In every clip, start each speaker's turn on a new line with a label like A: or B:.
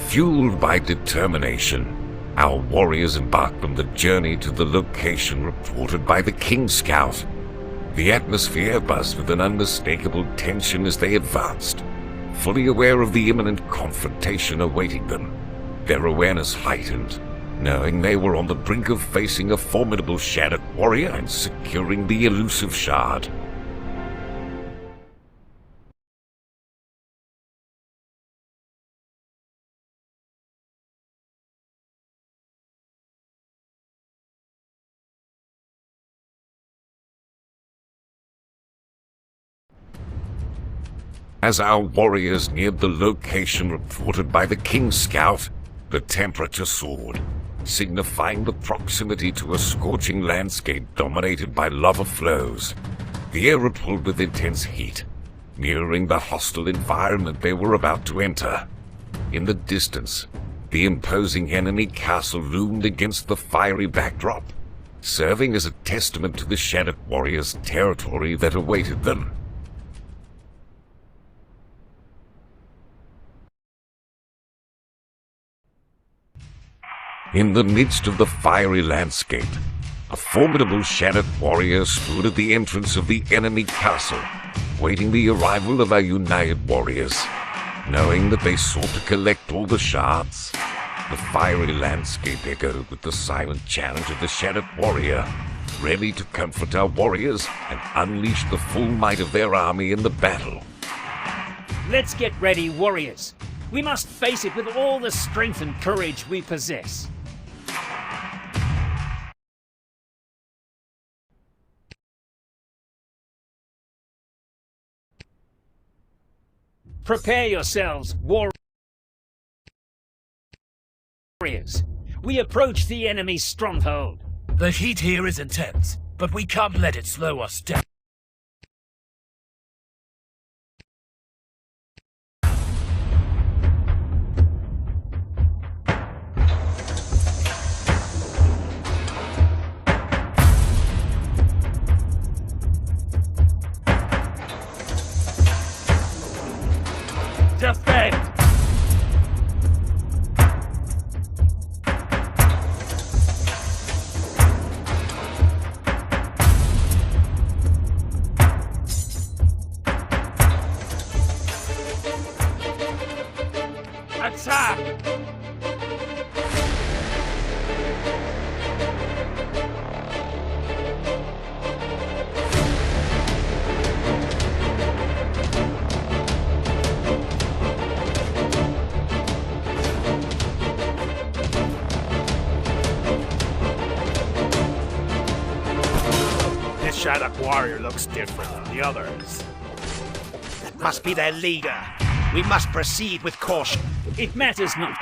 A: Fueled by determination, our warriors embarked on the journey to the location reported by the King Scout. The atmosphere buzzed with an unmistakable tension as they advanced, fully aware of the imminent confrontation awaiting them. Their awareness heightened, knowing they were on the brink of facing a formidable Shattered warrior and securing the elusive shard. As our warriors neared the location reported by the King Scout, the temperature soared, signifying the proximity to a scorching landscape dominated by lava flows. The air rippled with intense heat, mirroring the hostile environment they were about to enter. In the distance, the imposing enemy castle loomed against the fiery backdrop, serving as a testament to the Shattered warriors' territory that awaited them. In the midst of the fiery landscape, a formidable Shattered warrior stood at the entrance of the enemy castle, waiting the arrival of our united warriors. Knowing that they sought to collect all the shards, the fiery landscape echoed with the silent challenge of the Shattered warrior, ready to comfort our warriors and unleash the full might of their army in the battle.
B: Let's get ready, warriors. We must face it with all the strength and courage we possess. Prepare yourselves, warriors. We approach the enemy's stronghold.
C: The heat here is intense, but we can't let it slow us down. Defend! Attack!
D: This Shattered warrior looks different from the others.
E: That must be their leader. We must proceed with caution.
B: It matters not.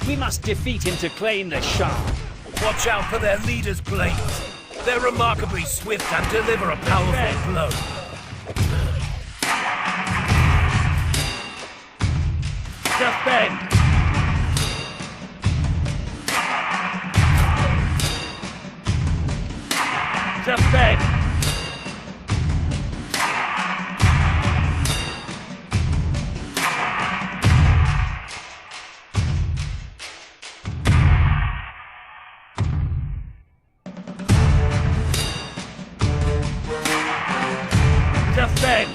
B: We must defeat him to claim the shard.
C: Watch out for their leader's blades. They're remarkably swift and deliver a powerful blow.
B: Defend! Defend! Defend!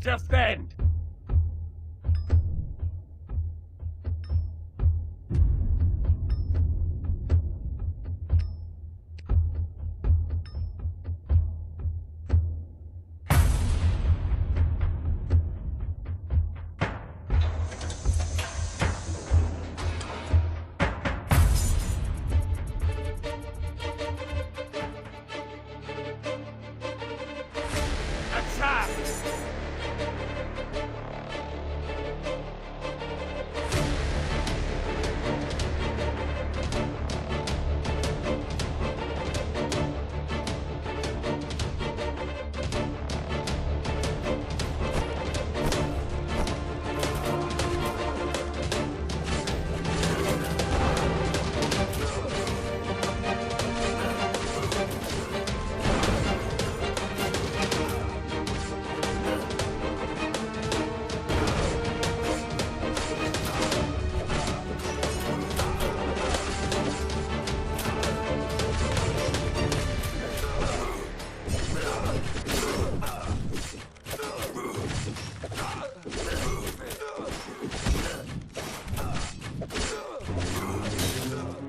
C: Defend! Attack!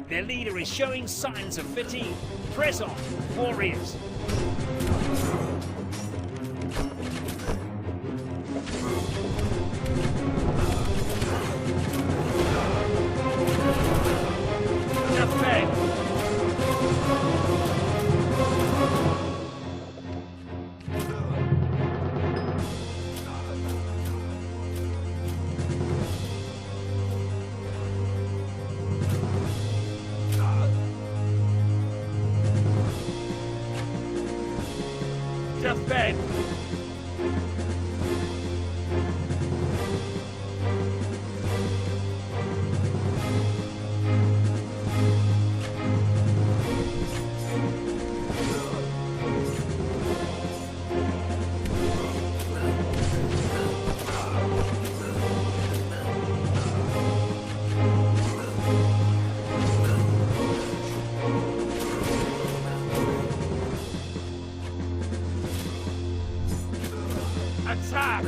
B: Their leader is showing signs of fatigue. Press on, warriors.
C: Defend! Defend! Attack!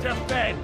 C: Defend!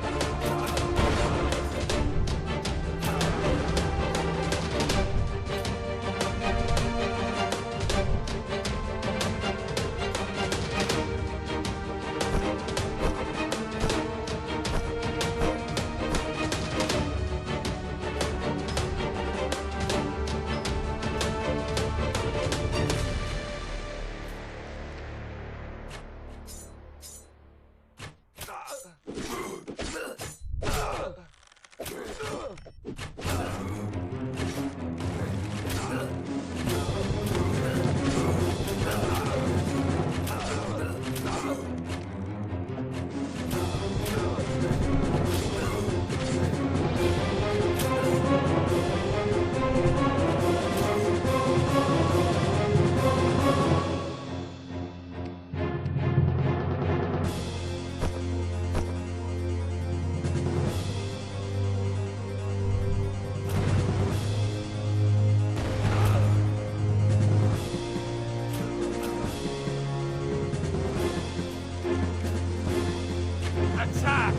C: attack!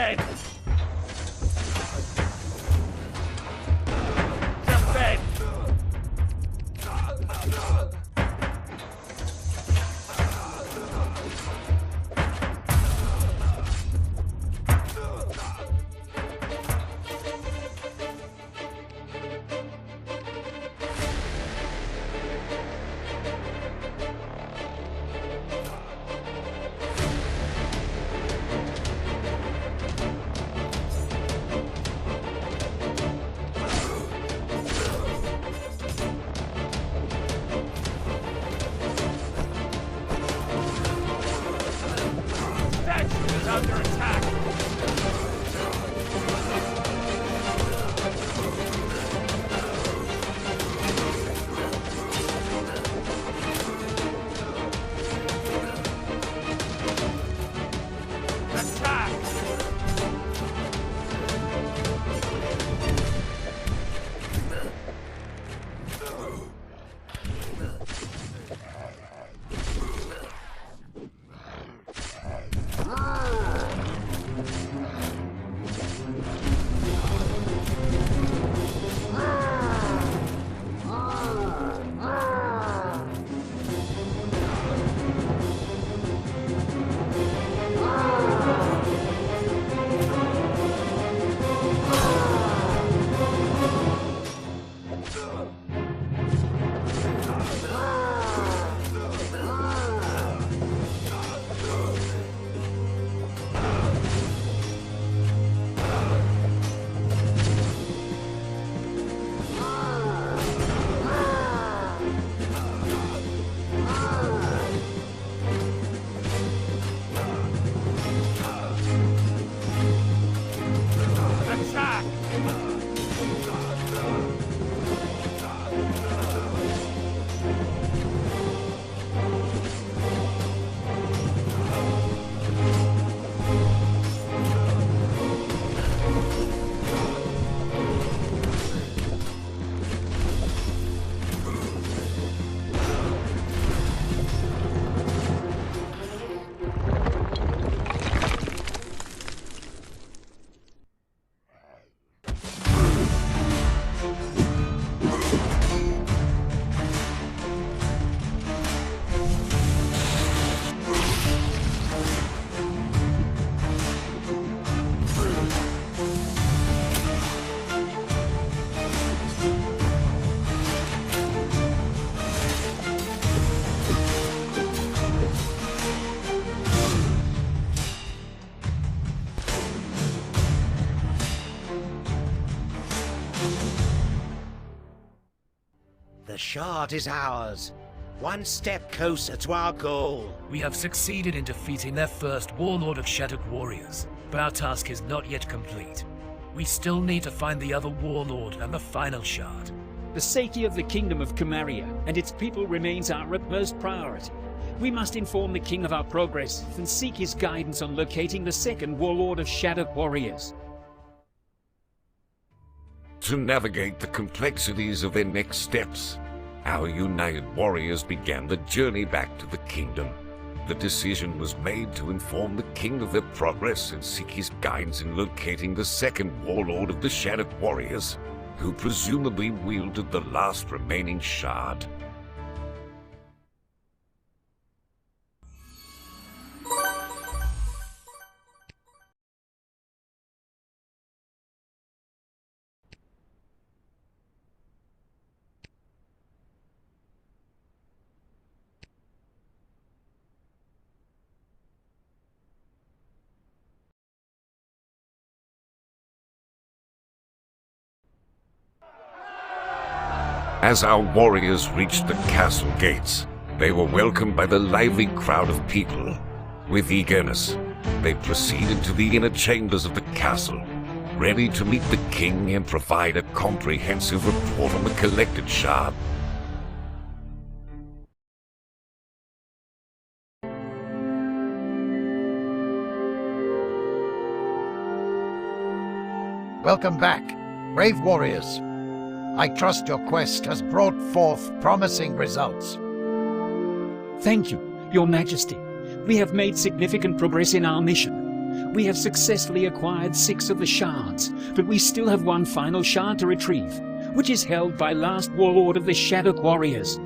C: bed! To bed! Statue is under attack! Attack! Attack!
E: The shard is ours. One step closer to our goal.
C: We have succeeded in defeating their first warlord of Shattered Warriors, but our task is not yet complete. We still need to find the other warlord and the final shard.
B: The safety of the kingdom of Camaria and its people remains our utmost priority. We must inform the king of our progress and seek his guidance on locating the second warlord of Shattered Warriors.
A: To navigate the complexities of their next steps, our united warriors began the journey back to the kingdom. The decision was made to inform the king of their progress and seek his guidance in locating the second warlord of the Shattered Warriors, who presumably wielded the last remaining shard. As our warriors reached the castle gates, they were welcomed by the lively crowd of people. With eagerness, they proceeded to the inner chambers of the castle, ready to meet the king and provide a comprehensive report on the collected shard.
F: Welcome back, brave warriors. I trust your quest has brought forth promising results.
B: Thank you, Your Majesty. We have made significant progress in our mission. We have successfully acquired 6 of the shards, but we still have one final shard to retrieve, which is held by last warlord of the Shadow Warriors.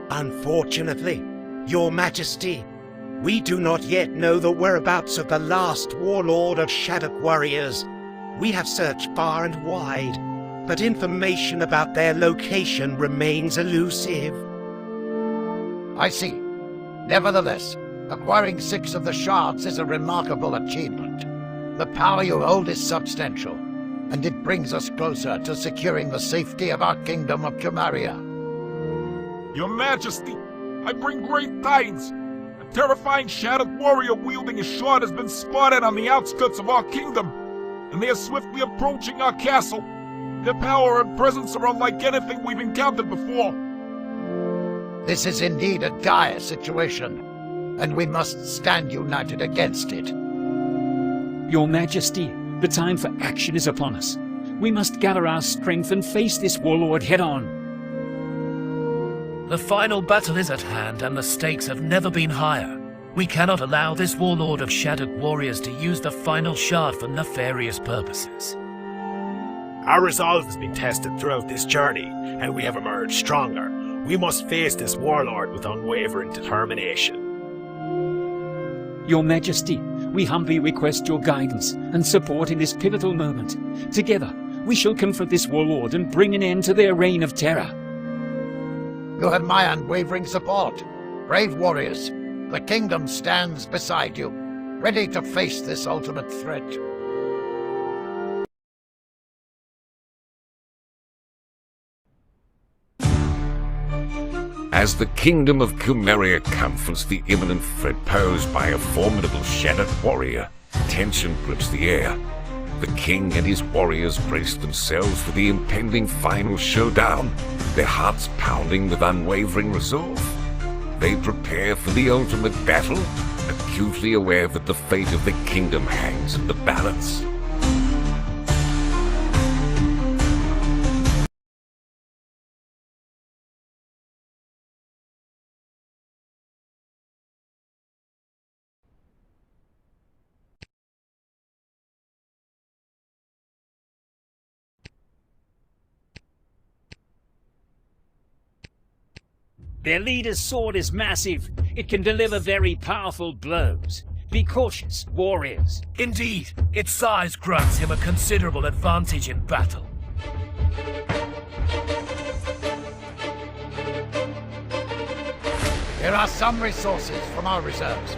E: Unfortunately, Your Majesty, we do not yet know the whereabouts of the last warlord of Shadow Warriors. We have searched far and wide, but information about their location remains elusive.
F: I see. Nevertheless, acquiring 6 of the shards is a remarkable achievement. The power you hold is substantial, and it brings us closer to securing the safety of our kingdom of Cumaria.
G: Your Majesty, I bring great tidings. A terrifying shadowed warrior wielding a sword has been spotted on the outskirts of our kingdom, and they are swiftly approaching our castle. Their power and presence are unlike anything we've encountered before.
F: This is indeed a dire situation, and we must stand united against it.
B: Your Majesty, the time for action is upon us. We must gather our strength and face this warlord head-on.
C: The final battle is at hand, and the stakes have never been higher. We cannot allow this warlord of Shattered Warriors to use the final shard for nefarious purposes.
D: Our resolve has been tested throughout this journey, and we have emerged stronger. We must face this warlord with unwavering determination.
B: Your Majesty, we humbly request your guidance and support in this pivotal moment. Together, we shall confront this warlord and bring an end to their reign of terror.
F: You have my unwavering support. Brave warriors, the kingdom stands beside you, ready to face this ultimate threat.
A: As the kingdom of Cumaria confronts the imminent threat posed by a formidable Shattered Warrior, tension grips the air. The king and his warriors brace themselves for the impending final showdown, their hearts pounding with unwavering resolve. They prepare for the ultimate battle, acutely aware that the fate of the kingdom hangs in the balance.
B: Their leader's sword is massive. It can deliver very powerful blows. Be cautious, warriors.
C: Indeed, its size grants him a considerable advantage in battle.
F: There are some resources from our reserves.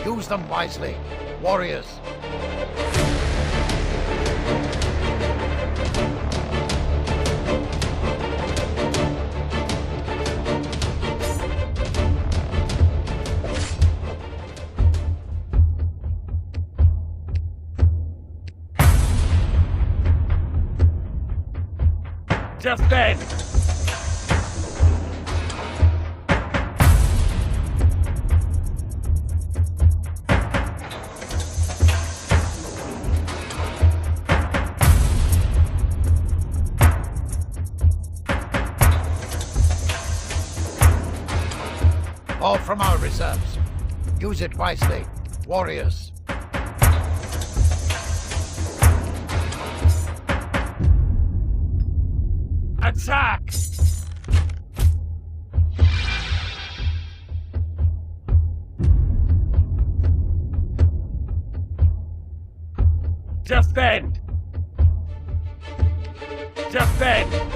F: Use them wisely, warriors.
B: Defend!
F: All from our reserves. Use it wisely, warriors.
B: Attack! Defend! Defend!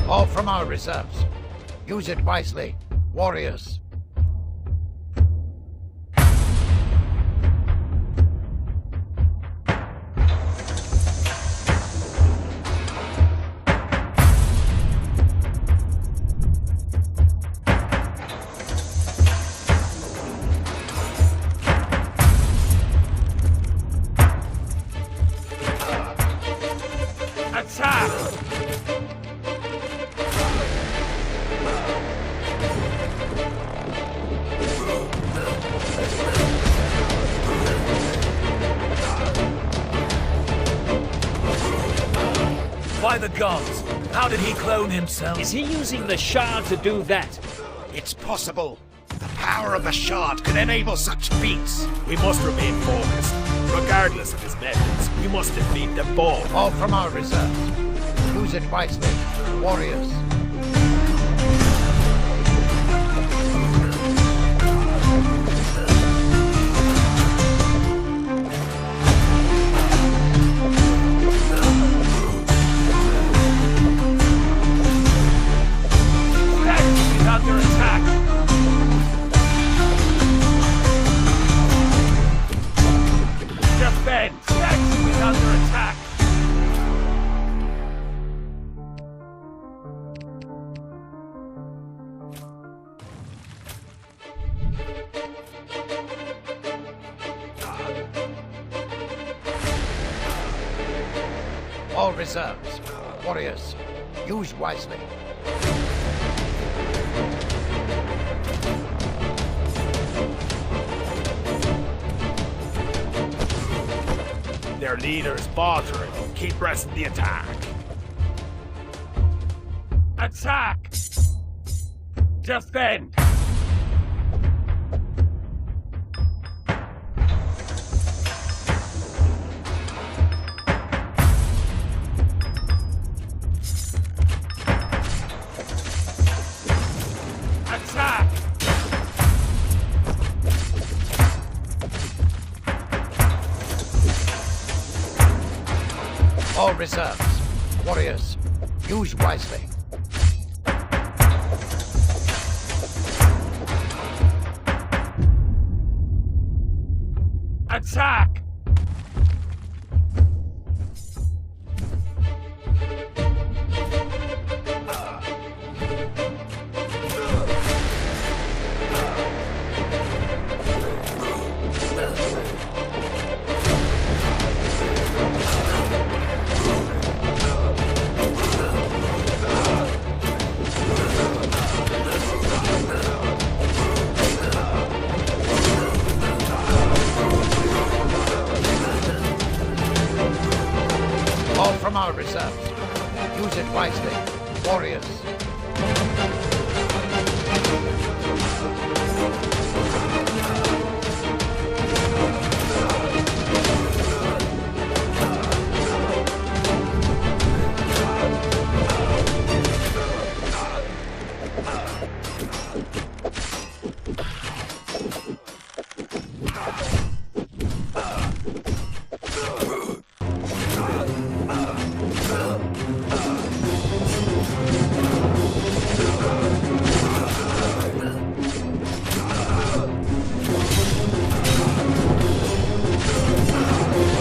F: All from our reserves. Use it wisely, warriors.
B: Attack!
C: By the gods! How did he clone himself?
B: Is he using the shard to do that?
E: It's possible. The power of the shard could enable such feats.
D: We must remain focused. Regardless of his methods, we must defeat them both.
F: All from our reserves. Use it wisely, warriors.
C: Under attack! Defend! Next is under attack!
F: All reserves. Warriors, use wisely.
D: Their leader is faltering. Keep pressing the attack.
C: Attack! Defend! Attack!
F: All reserves. Warriors, use wisely.
C: Attack!
F: All from our reserves. Use it wisely, warriors.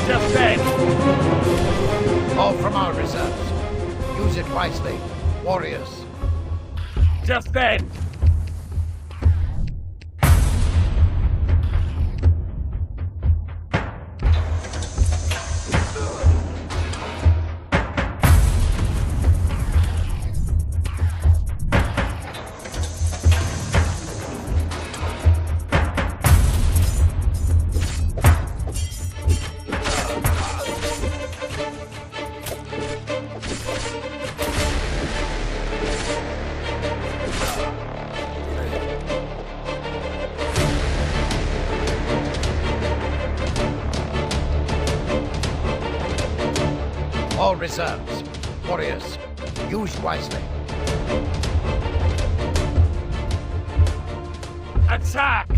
C: Defend!
F: All from our reserves. Use it wisely, warriors.
C: Defend!
F: All reserves. Warriors, use wisely.
C: Attack!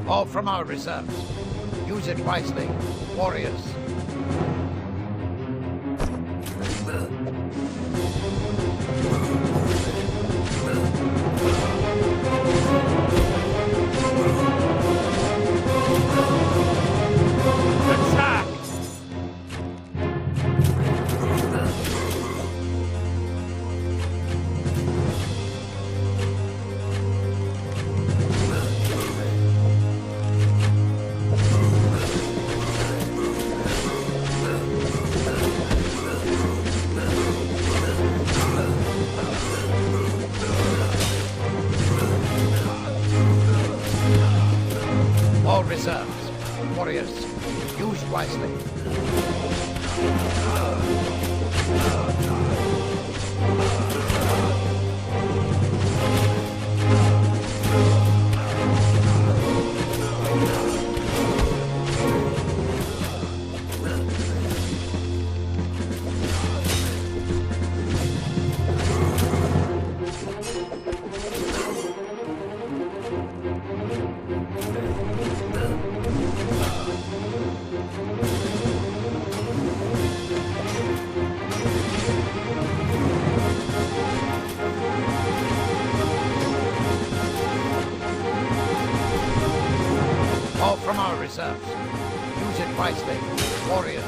F: All from our reserves. Use it wisely, warriors.
B: Attack!
F: All reserves. Warriors, use wisely. All from our reserves. Use it wisely, warriors.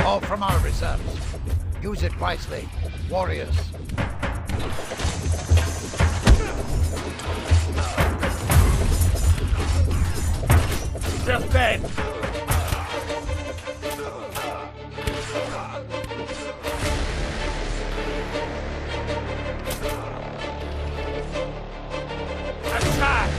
F: All from our reserves. Use it wisely, warriors.
B: Defend! Attack!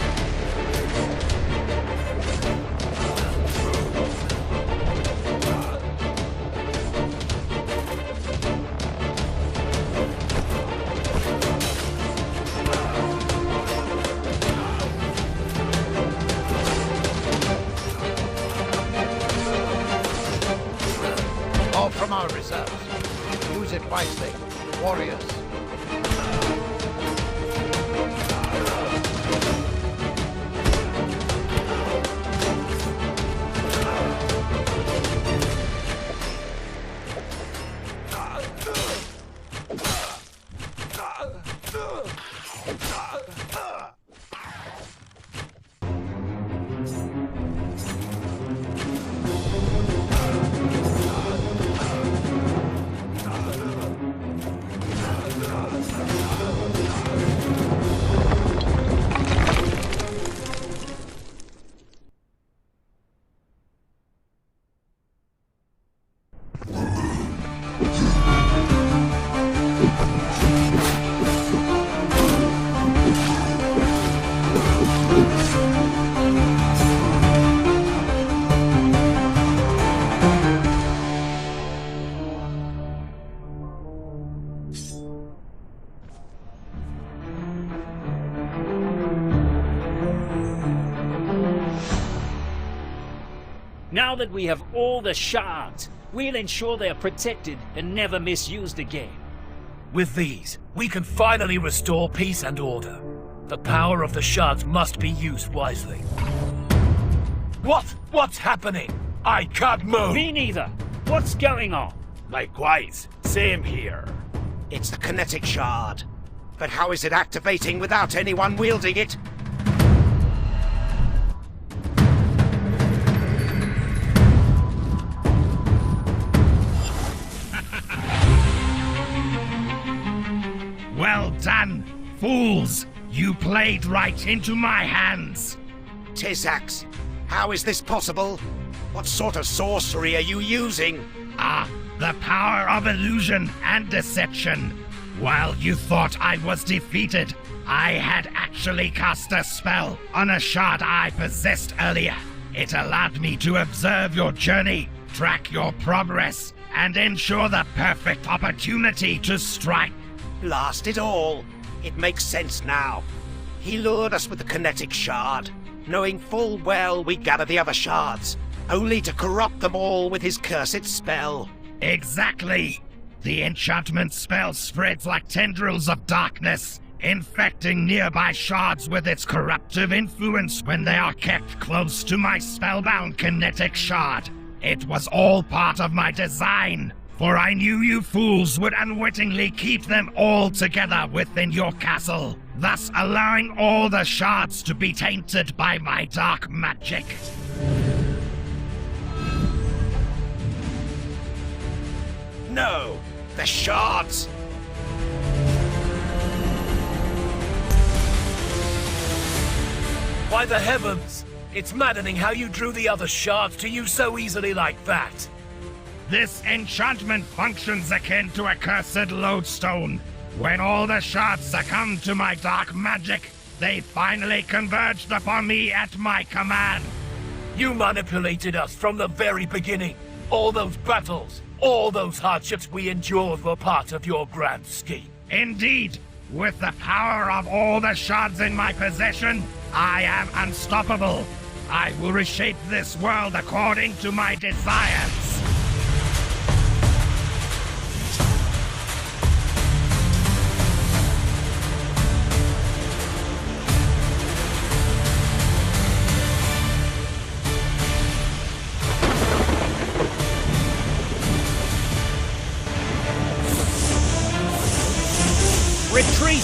F: All from our reserves. Use it wisely, warriors.
B: Now that we have all the shards, we'll ensure they're protected and never misused again.
C: With these, we can finally restore peace and order. The power of the shards must be used wisely. What's happening? I can't move!
B: Me neither. What's going on?
D: Likewise, same here.
E: It's the kinetic shard. But how is it activating without anyone wielding it?
F: Well done, fools! You played right into my hands!
E: Tizax, how is this possible? What sort of sorcery are you using?
F: The power of illusion and deception. While you thought I was defeated, I had actually cast a spell on a shard I possessed earlier. It allowed me to observe your journey, track your progress, and ensure the perfect opportunity to strike.
E: Blast it all. It makes sense now. He lured us with the kinetic shard, knowing full well we'd gather the other shards, only to corrupt them all with his cursed spell.
F: Exactly. The enchantment spell spreads like tendrils of darkness, infecting nearby shards with its corruptive influence when they are kept close to my spellbound kinetic shard. It was all part of my design, for I knew you fools would unwittingly keep them all together within your castle, thus allowing all the shards to be tainted by my dark magic.
E: No! The shards!
C: By the heavens! It's maddening how you drew the other shards to you so easily like that.
F: This enchantment functions akin to a cursed lodestone. When all the shards succumbed to my dark magic, they finally converged upon me at my command.
C: You manipulated us from the very beginning. All those battles, all those hardships we endured were part of your grand scheme.
F: Indeed, with the power of all the shards in my possession, I am unstoppable. I will reshape this world according to my desires.
B: Retreat!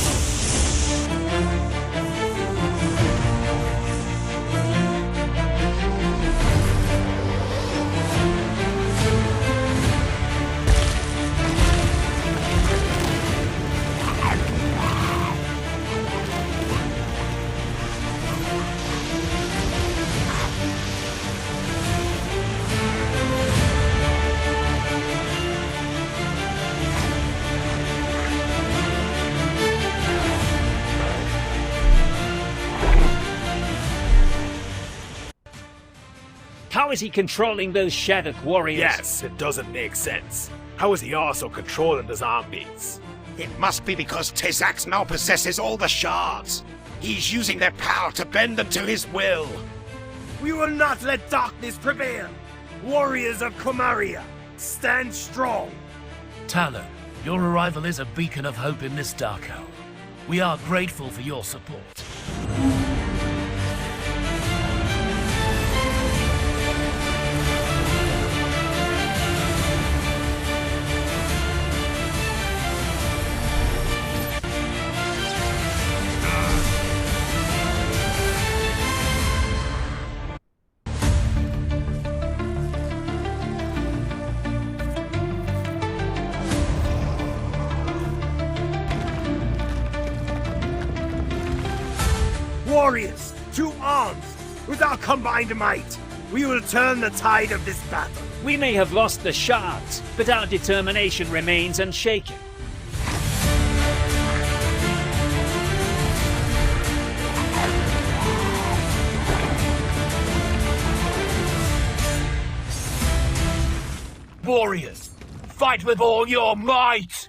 B: How is he controlling those Shattuck warriors?
D: Yes, it doesn't make sense. How is he also controlling the zombies?
E: It must be because Tizax now possesses all the shards. He's using their power to bend them to his will.
H: We will not let darkness prevail. Warriors of Comaria, stand strong.
C: Talon, your arrival is a beacon of hope in this dark hour. We are grateful for your support.
H: Warriors, to arms! With our combined might, we will turn the tide of this battle.
B: We may have lost the shards, but our determination remains unshaken.
C: Warriors, fight with all your might!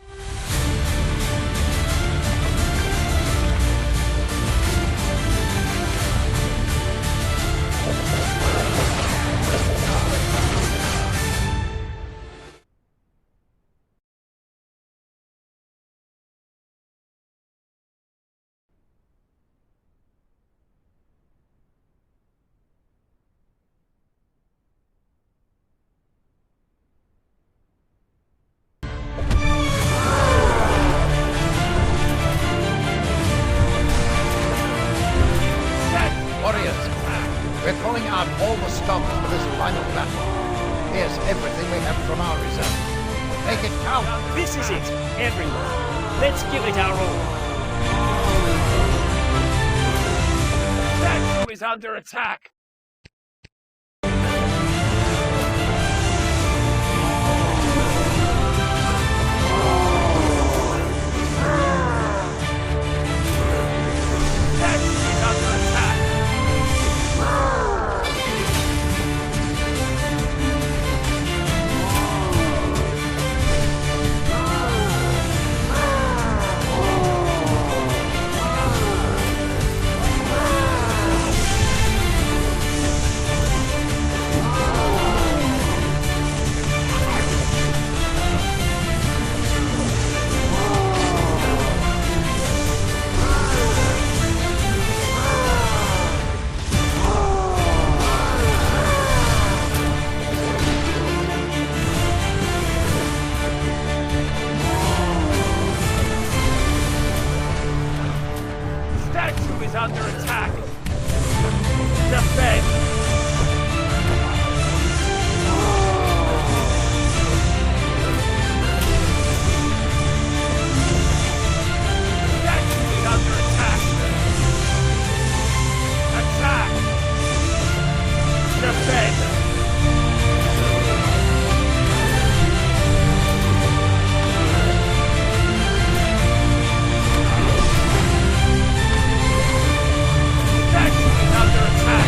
F: Warriors, we're calling out all the stops for this final battle. Here's everything we have from our reserve. Make it count!
B: This is it, everyone. Let's give it our all.
C: Statue is under attack! Is under attack. Defend. Statue is under attack. Attack. Defend. Under attack!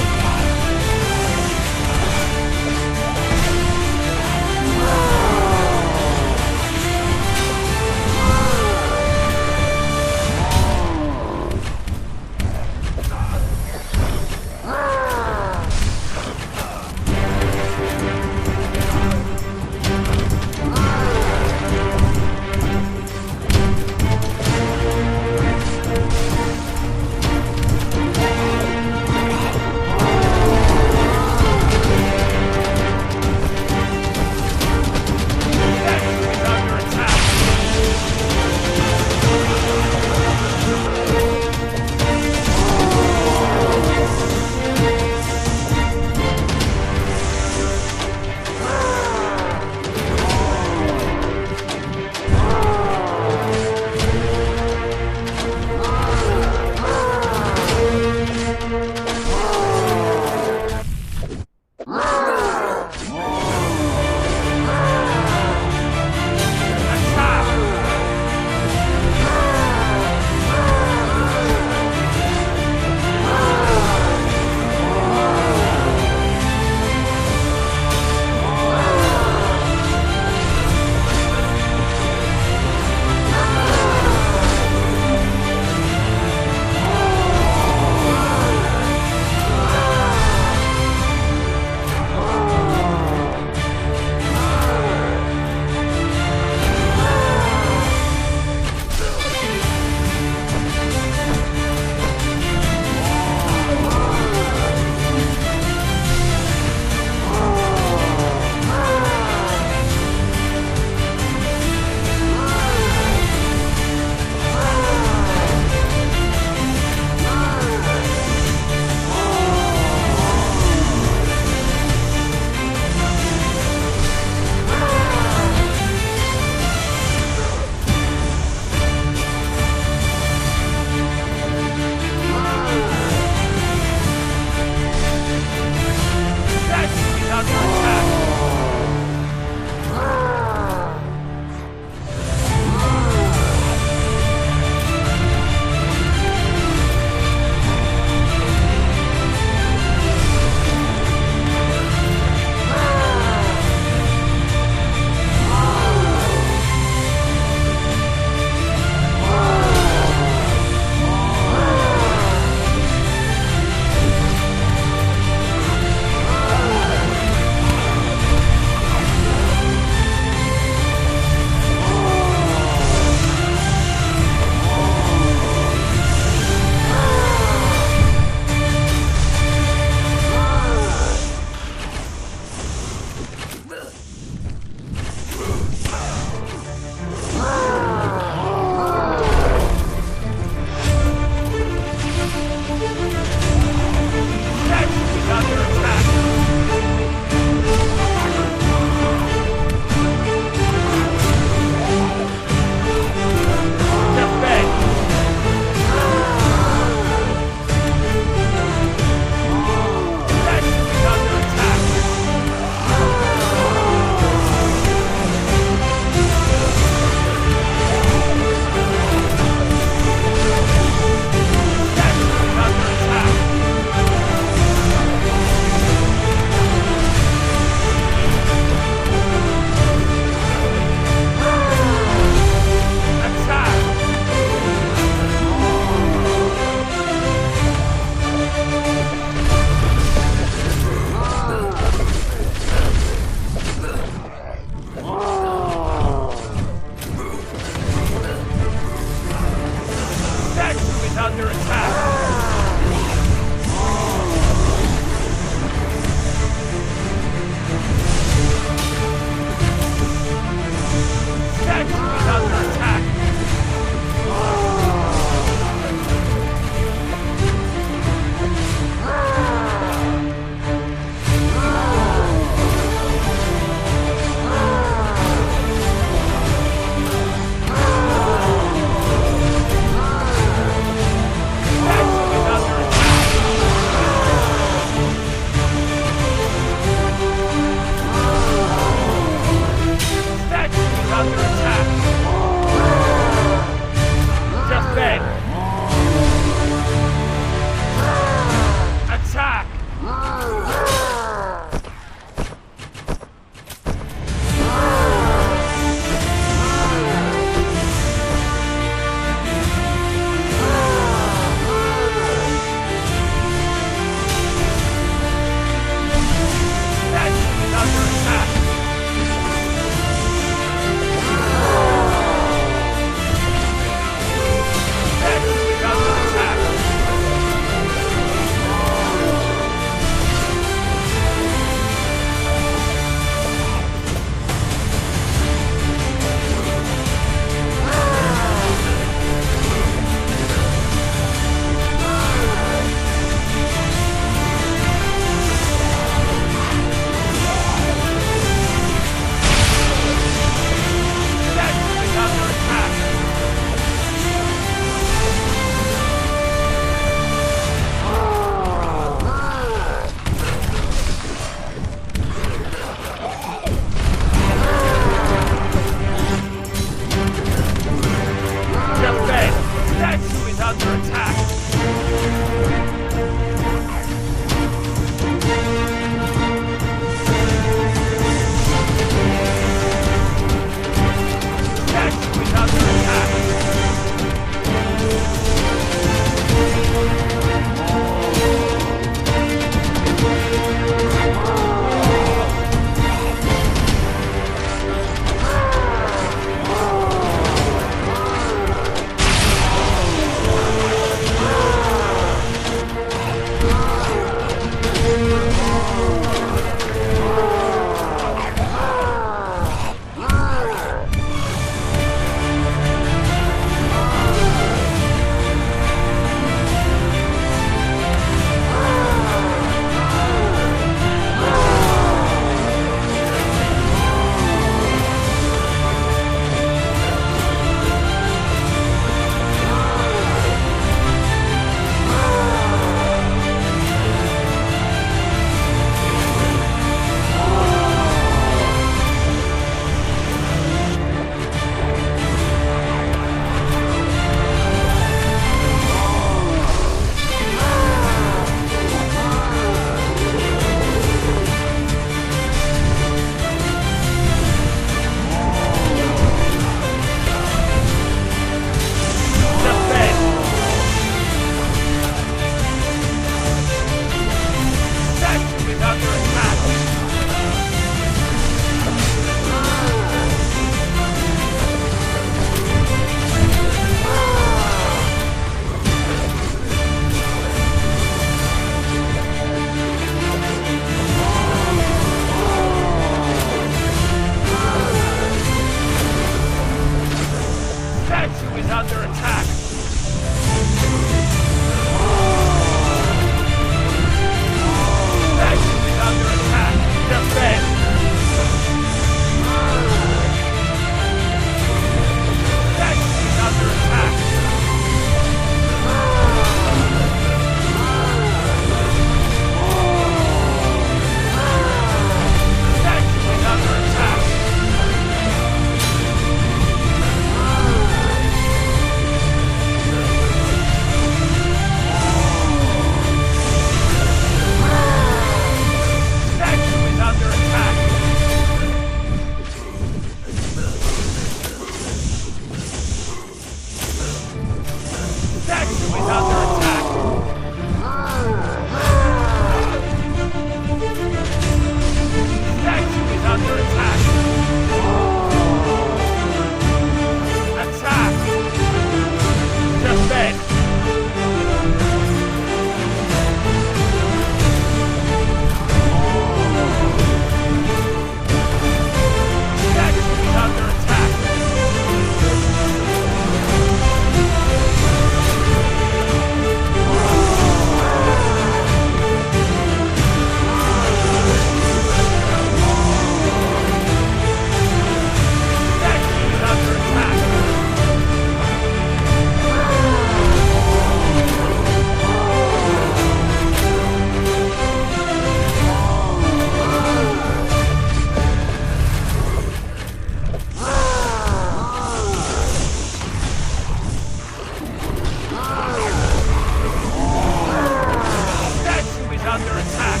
C: under attack!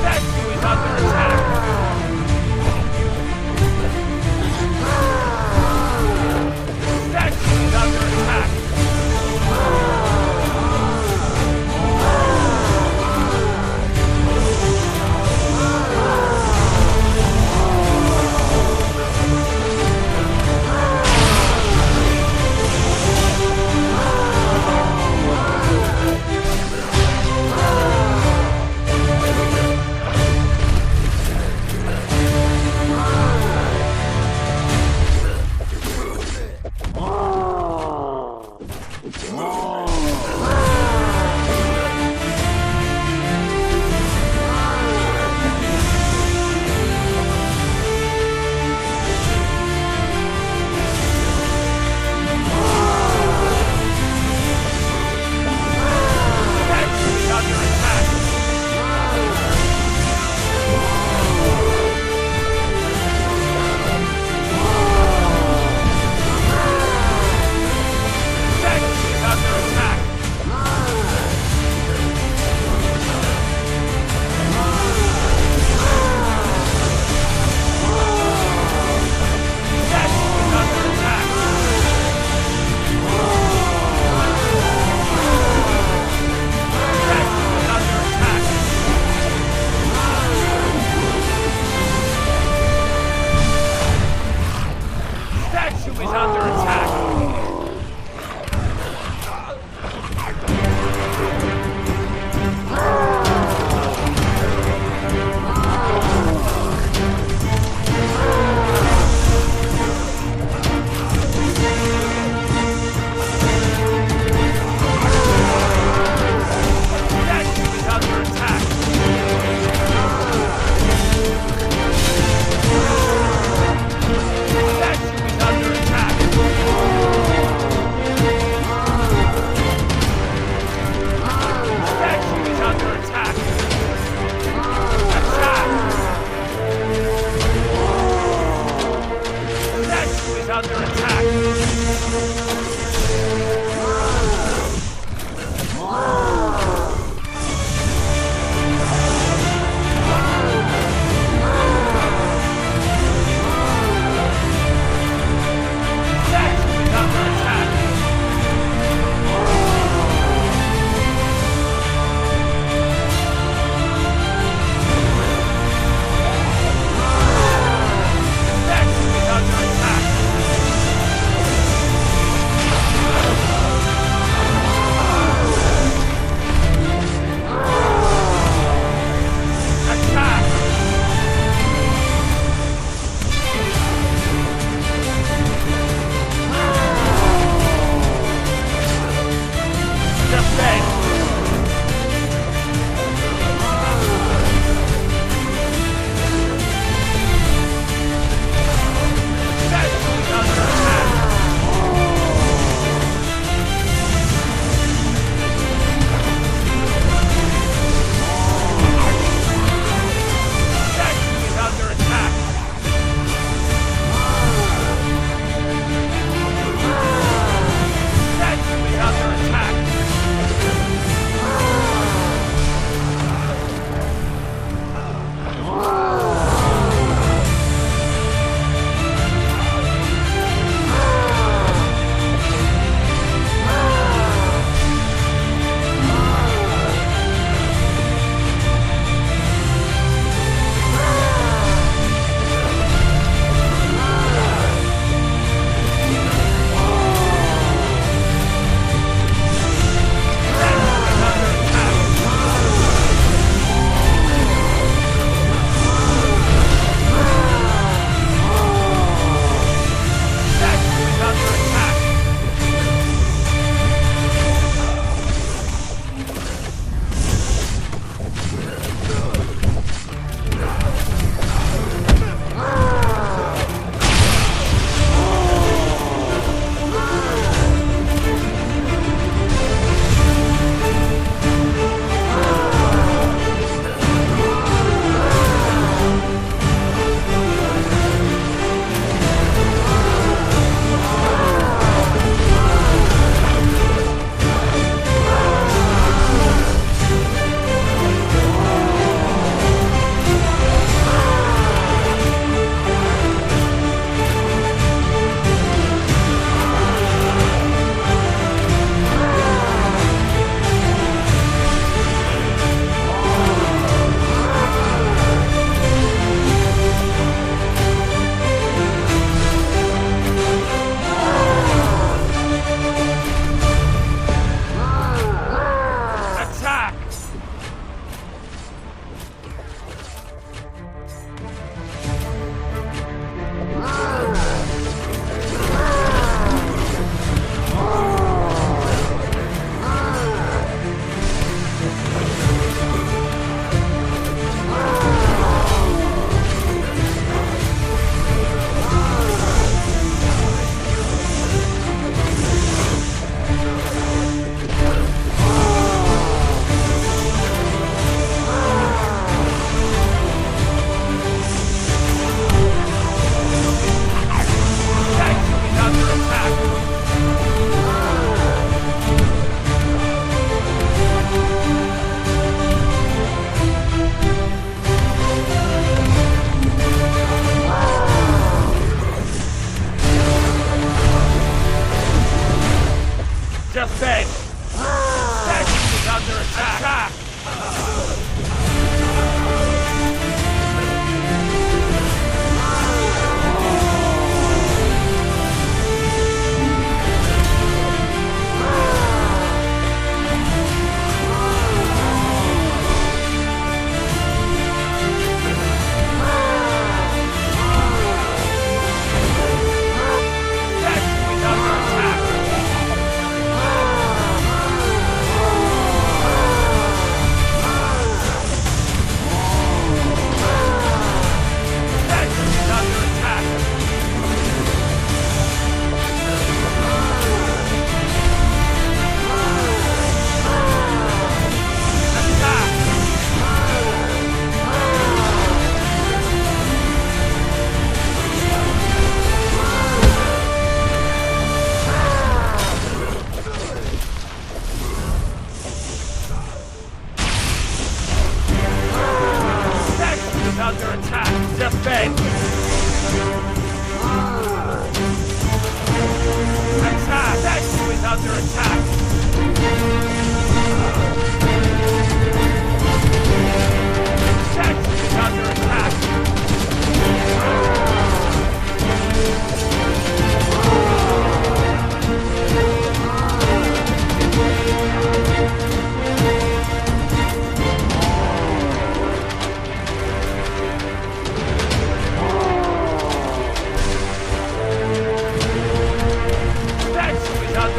C: Statue is under attack! Statue is under attack!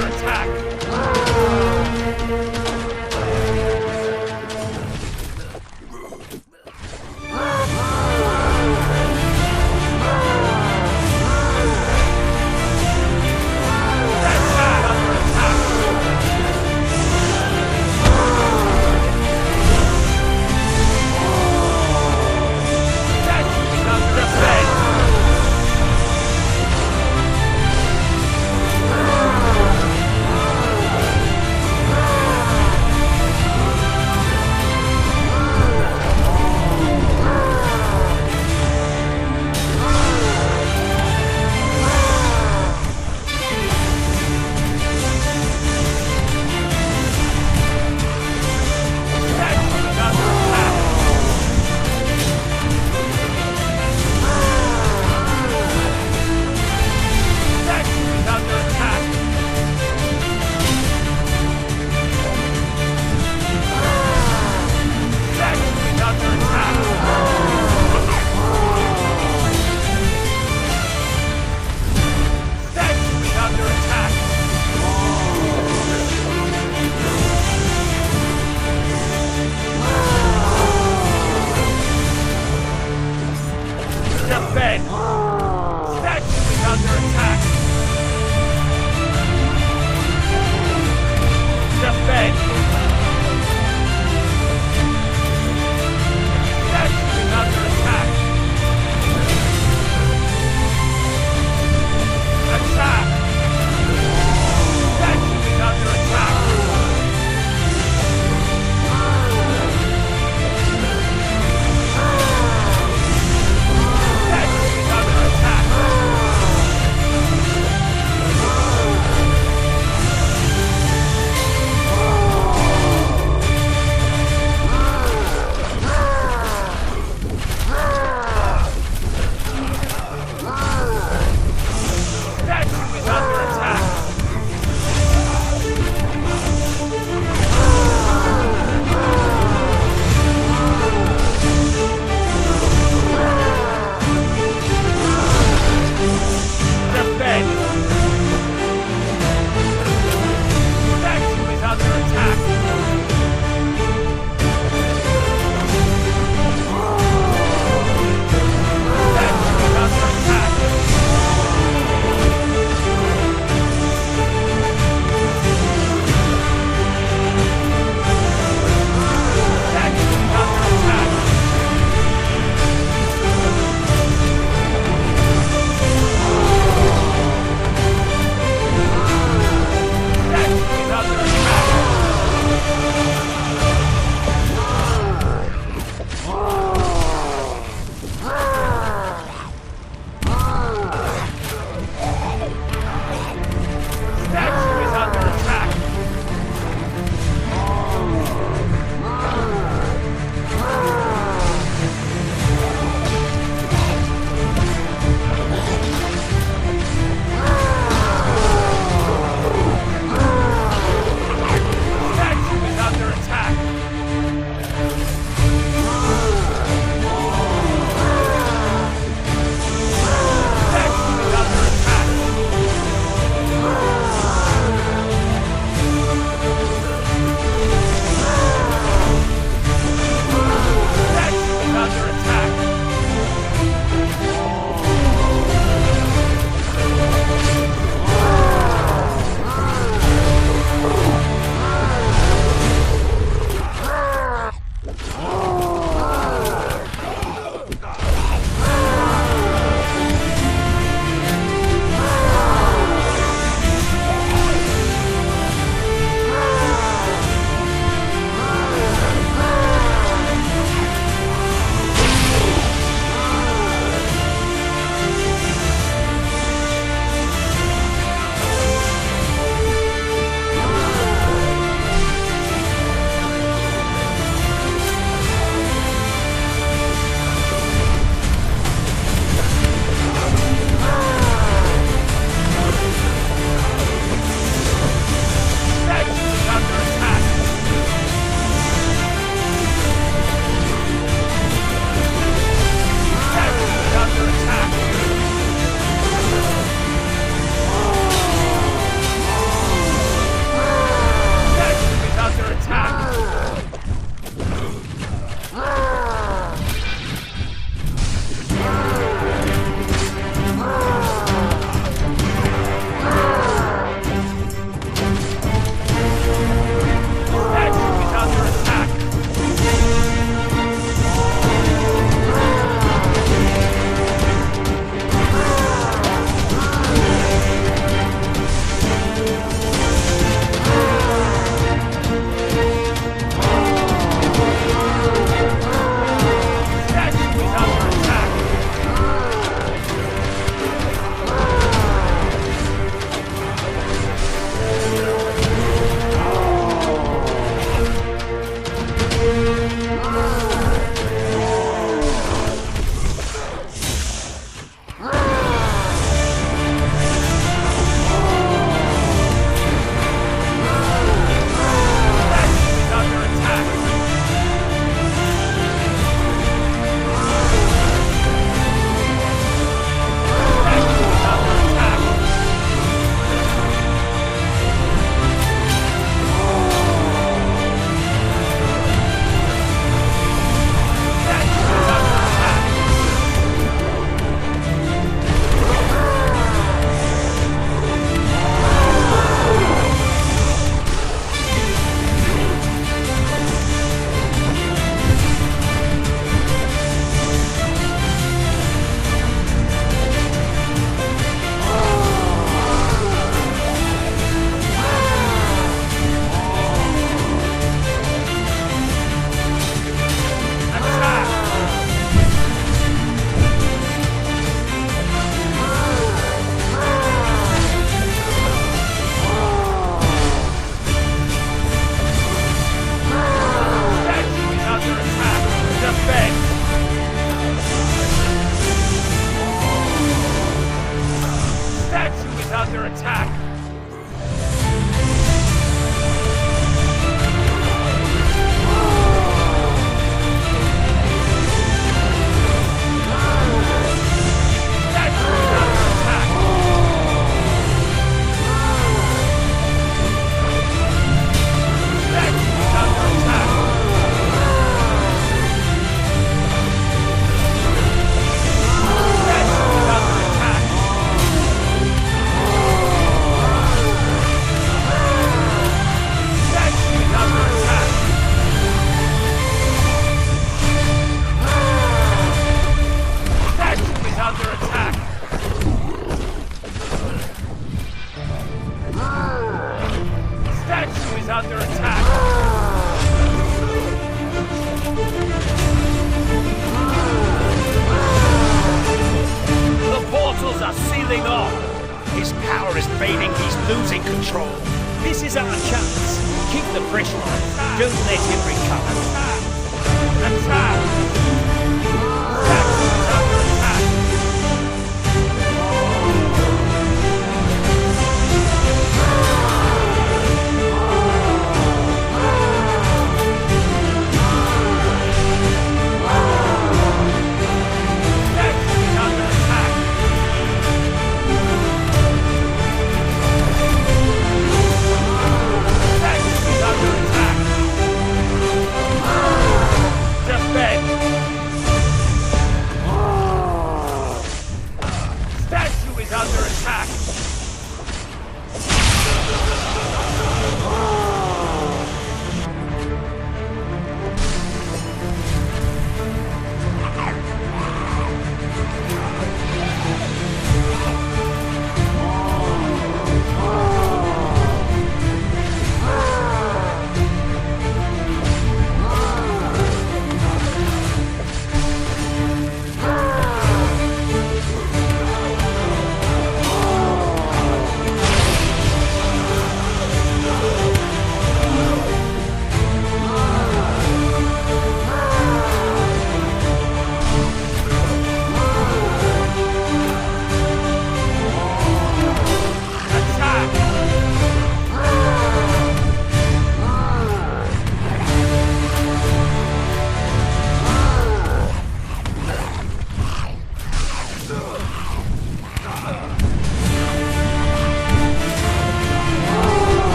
C: under attack! Defend! Statue is under attack! Defend! Statue is under attack! Attack! Statue is under attack! Statue is under attack! tunnels are sealing off!
E: His power is fading. He's losing control.
B: This is our chance. Keep the pressure on. Don't let him recover.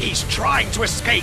E: He's trying to escape!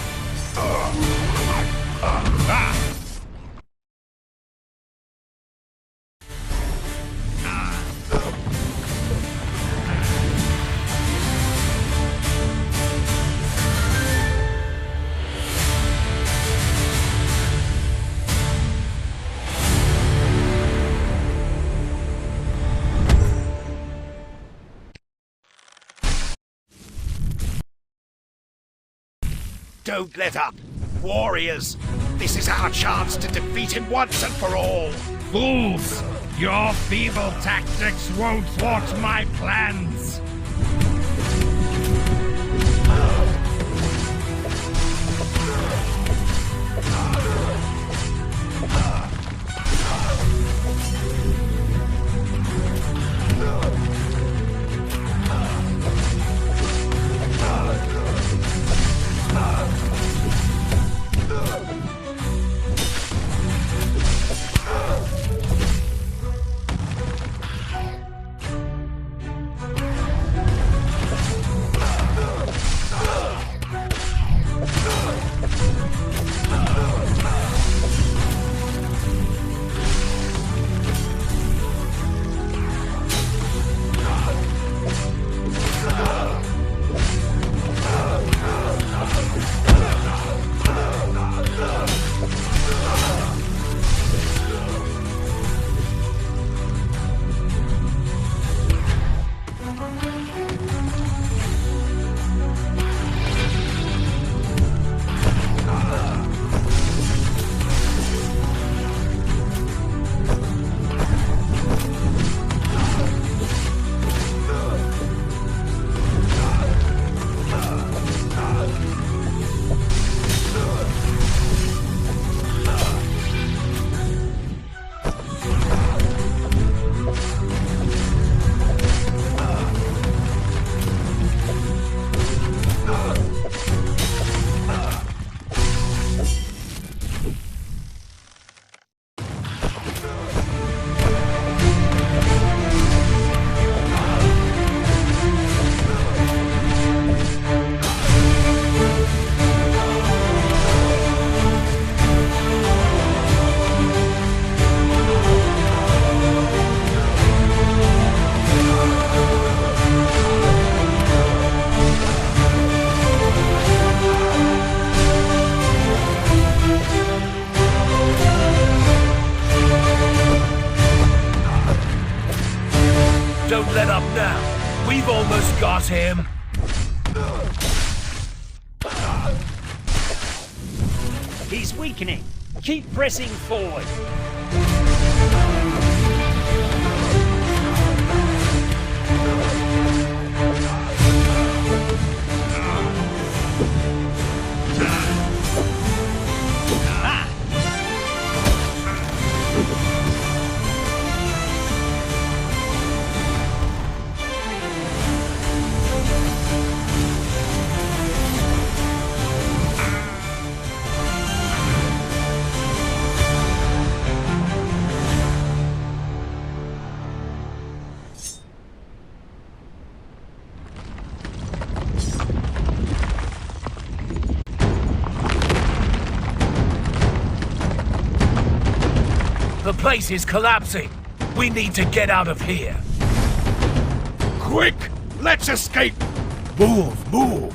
E: Don't let up! Warriors! This is our chance to defeat him once and for all!
H: Fools! Your feeble tactics won't thwart my plans!
C: Don't let up now. We've almost got him.
B: He's weakening. Keep pressing forward.
C: The place is collapsing. We need to get out of here.
D: Quick! Let's escape! Move, move!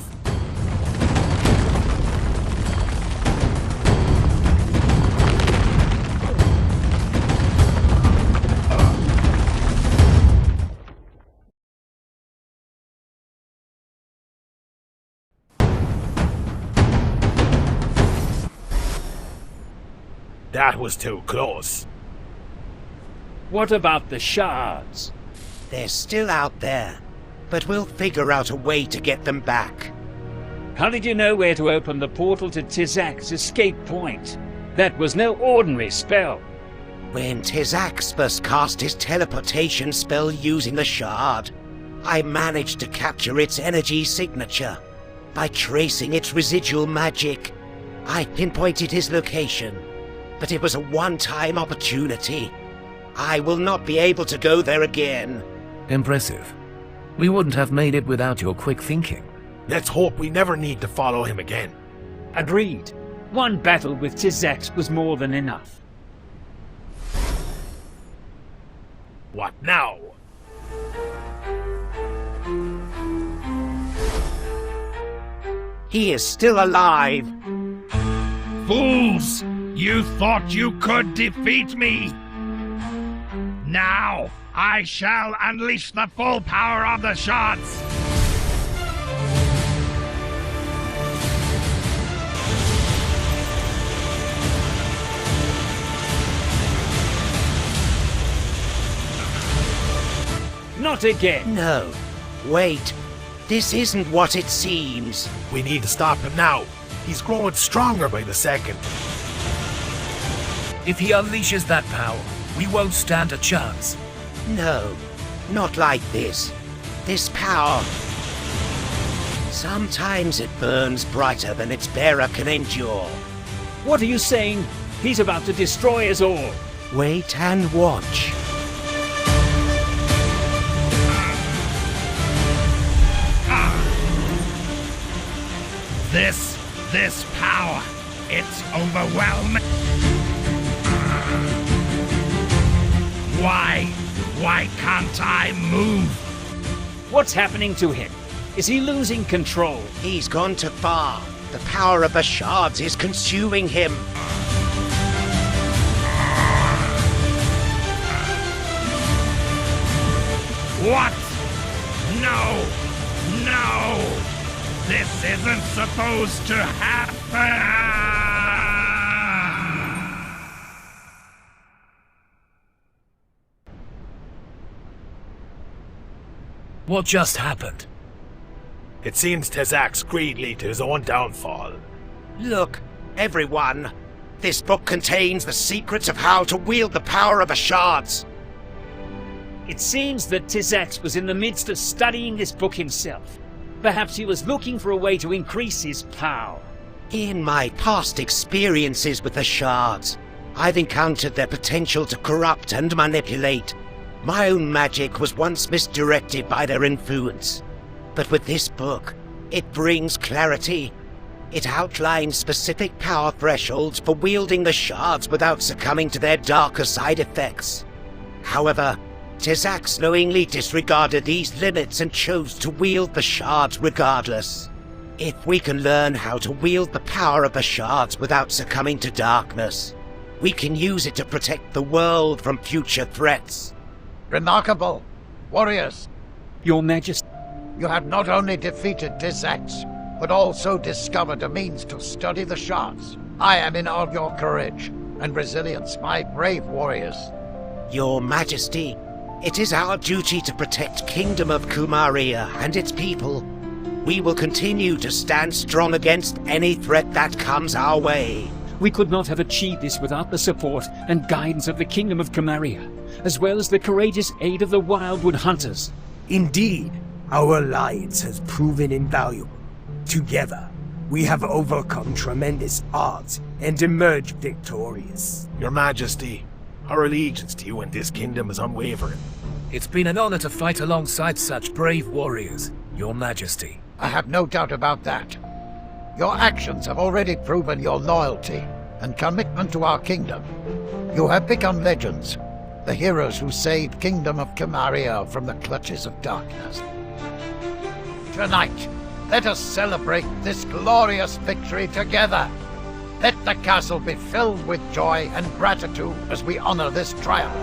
D: That was too close.
B: What about the shards?
E: They're still out there, but we'll figure out a way to get them back.
B: How did you know where to open the portal to Tizak's escape point? That was no ordinary spell.
E: When Tizax first cast his teleportation spell using the shard, I managed to capture its energy signature. By tracing its residual magic, I pinpointed his location, but it was a one-time opportunity. I will not be able to go there again.
I: Impressive. We wouldn't have made it without your quick thinking.
D: Let's hope we never need to follow him again.
B: Agreed. One battle with Tizax was more than enough.
D: What now?
E: He is still alive.
I: Fools! You thought you could defeat me! Now, I shall unleash the full power of the shards!
B: Not again!
E: No. Wait. This isn't what it seems.
D: We need to stop him now. He's growing stronger by the second.
C: If he unleashes that power, we won't stand a chance.
E: No. Not like this. This power. Sometimes it burns brighter than its bearer can endure.
B: What are you saying? He's about to destroy us all.
E: Wait and watch.
I: This power, it's overwhelming. Why can't I move?
B: What's happening to him? Is he losing control?
E: He's gone too far. The power of the shards is consuming him.
I: What? No! No! This isn't supposed to happen!
C: What just happened?
D: It seems Tizax's greed lead to his own downfall.
E: Look, everyone. This book contains the secrets of how to wield the power of the shards.
B: It seems that Tizax was in the midst of studying this book himself. Perhaps he was looking for a way to increase his power.
E: In my past experiences with the shards, I've encountered their potential to corrupt and manipulate. My own magic was once misdirected by their influence. But with this book, it brings clarity. It outlines specific power thresholds for wielding the shards without succumbing to their darker side effects. However, Tizax knowingly disregarded these limits and chose to wield the shards regardless. If we can learn how to wield the power of the shards without succumbing to darkness, we can use it to protect the world from future threats.
F: Remarkable! Warriors,
B: Your Majesty.
F: you have not only defeated Tizax, but also discovered a means to study the shards. I am in awe of your courage and resilience, my brave warriors.
E: Your Majesty, it is our duty to protect Kingdom of Kumaria and its people. We will continue to stand strong against any threat that comes our way.
B: We could not have achieved this without the support and guidance of the Kingdom of Kumaria, as well as the courageous aid of the Wildwood Hunters.
H: Indeed, our alliance has proven invaluable. Together, we have overcome tremendous odds and emerged victorious.
D: Your Majesty, our allegiance to you and this kingdom is unwavering.
C: It's been an honor to fight alongside such brave warriors, Your Majesty.
F: I have no doubt about that. Your actions have already proven your loyalty and commitment to our kingdom. You have become legends, the heroes who saved Kingdom of Kumaria from the clutches of darkness. Tonight, let us celebrate this glorious victory together. Let the castle be filled with joy and gratitude as we honor this triumph.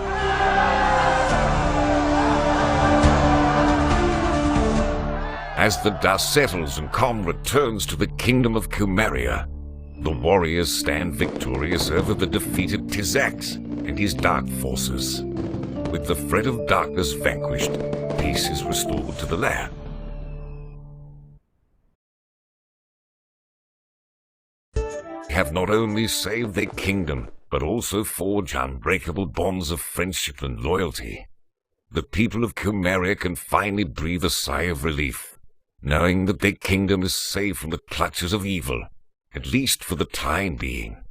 A: As the dust settles and calm returns to the kingdom of Kumaria, the warriors stand victorious over the defeated Tizax and his dark forces. With the threat of darkness vanquished, peace is restored to the land. They have not only saved their kingdom, but also forged unbreakable bonds of friendship and loyalty. The people of Kumaria can finally breathe a sigh of relief, knowing that their kingdom is safe from the clutches of evil, at least for the time being.